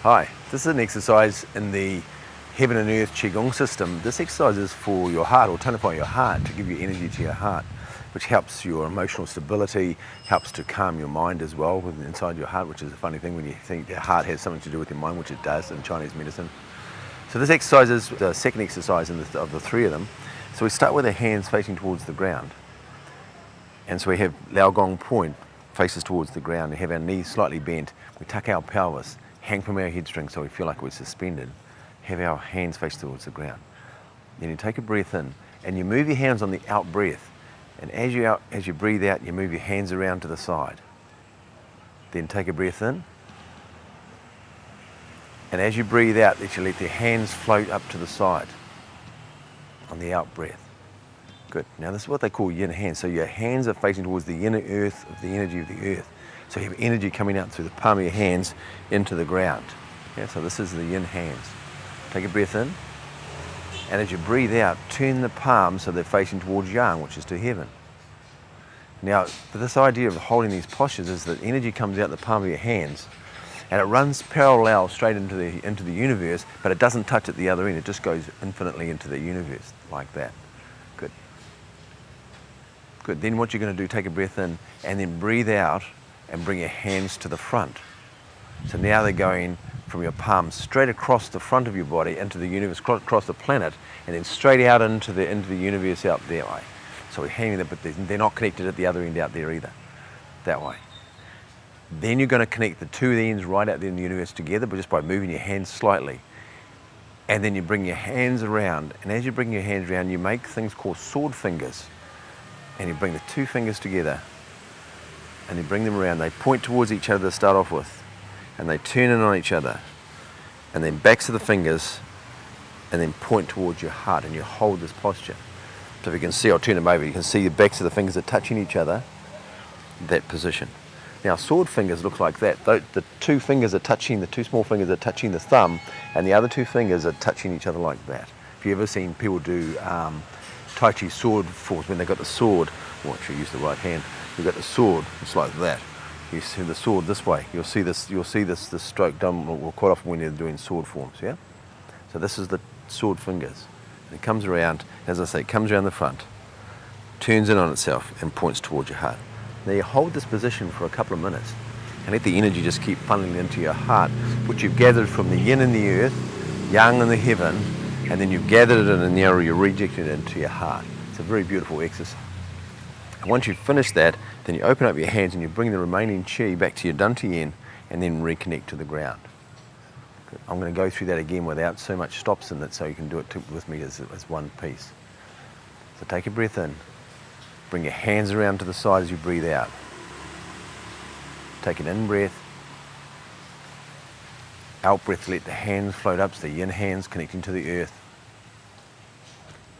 Hi, this is an exercise in the Heaven and Earth Qigong system. This exercise is for your heart, or tonify your heart, to give you energy to your heart, which helps your emotional stability, helps to calm your mind as well inside your heart, which is a funny thing when you think your heart has something to do with your mind, which it does in Chinese medicine. So this exercise is the second exercise of the three of them. So we start with our hands facing towards the ground. And so we have Lao Gong point, faces towards the ground. We have our knees slightly bent. We tuck our pelvis, hang from our headstring so we feel like we're suspended. Have our hands face towards the ground. Then you take a breath in and you move your hands on the out breath. And as you breathe out, you move your hands around to the side. Then take a breath in. And as you breathe out, you let your hands float up to the side on the out breath. Good. Now this is what they call yin hands. So your hands are facing towards the inner earth of the energy of the earth. So you have energy coming out through the palm of your hands into the ground. Yeah, so this is the yin hands. Take a breath in. And as you breathe out, turn the palms so they're facing towards yang, which is to heaven. Now, this idea of holding these postures is that energy comes out the palm of your hands and it runs parallel straight into the universe, but it doesn't touch at the other end. It just goes infinitely into the universe like that. Good. Good. Then what you're going to do, take a breath in and then breathe out and bring your hands to the front. So now they're going from your palms straight across the front of your body into the universe, across the planet, and then straight out into the universe out that way. So we're hanging there, but they're not connected at the other end out there either, that way. Then you're going to connect the two ends right out there in the universe together, but just by moving your hands slightly. And then you bring your hands around, and as you bring your hands around, you make things called sword fingers. And you bring the two fingers together, and you bring them around. They point towards each other to start off with, and they turn in on each other, and then backs of the fingers, and then point towards your heart, and you hold this posture. So if you can see, I'll turn them over, you can see the backs of the fingers are touching each other, that position. Now sword fingers look like that. The two fingers are touching, the two small fingers are touching the thumb, and the other two fingers are touching each other like that. If you've ever seen people do Tai Chi sword forms, when they've got the sword, well, actually use the right hand, you've got the sword, it's like that. You see the sword this way. You'll see this stroke done quite often when you're doing sword forms, yeah? So this is the sword fingers. And it comes around, as I say, it comes around the front, turns in on itself and points towards your heart. Now you hold this position for a couple of minutes and let the energy just keep funneling into your heart, which you've gathered from the yin and the earth, yang and the heaven, and then you've gathered it and now you're rejecting it into your heart. It's a very beautiful exercise. And once you've finished that, then you open up your hands and you bring the remaining chi back to your dantian and then reconnect to the ground. Good. I'm going to go through that again without so much stops in it so you can do it with me as one piece. So take a breath in. Bring your hands around to the side as you breathe out. Take an in-breath. Out-breath, let the hands float up, so the yin hands connecting to the earth.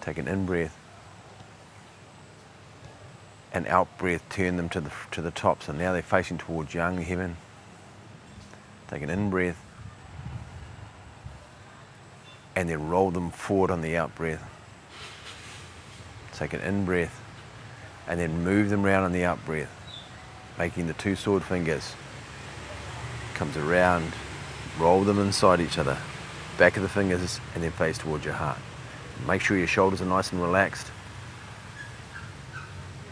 Take an in-breath. And out-breath, turn them to the top, so now they're facing towards yang, heaven. Take an in-breath. And then roll them forward on the out-breath. Take an in-breath. And then move them around on the out-breath, making the two sword fingers. Comes around, roll them inside each other, back of the fingers, and then face towards your heart. Make sure your shoulders are nice and relaxed.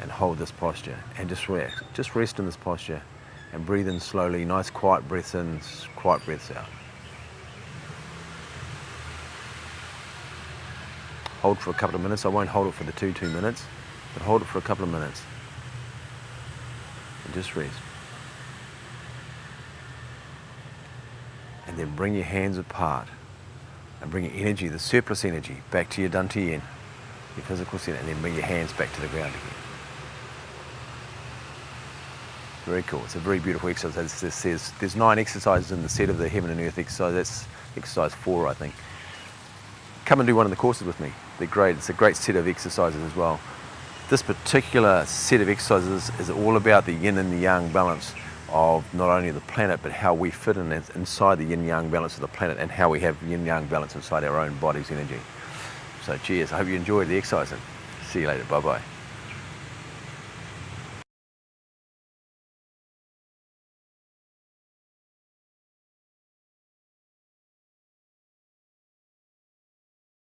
And hold this posture, and just relax. Just rest in this posture, and breathe in slowly, nice quiet breaths in, quiet breaths out. Hold for a couple of minutes. I won't hold it for the 2 minutes. But hold it for a couple of minutes and just rest. And then bring your hands apart and bring your energy, the surplus energy, back to your dantian, your physical center, and then bring your hands back to the ground again. Very cool. It's a very beautiful exercise. As this says, there's 9 exercises in the set of the Heaven and Earth exercise. That's exercise 4, I think. Come and do one of the courses with me. They're great. It's a great set of exercises as well. This particular set of exercises is all about the yin and the yang balance of not only the planet, but how we fit inside the yin-yang balance of the planet and how we have yin-yang balance inside our own body's energy. So cheers. I hope you enjoyed the exercise and see you later. Bye-bye.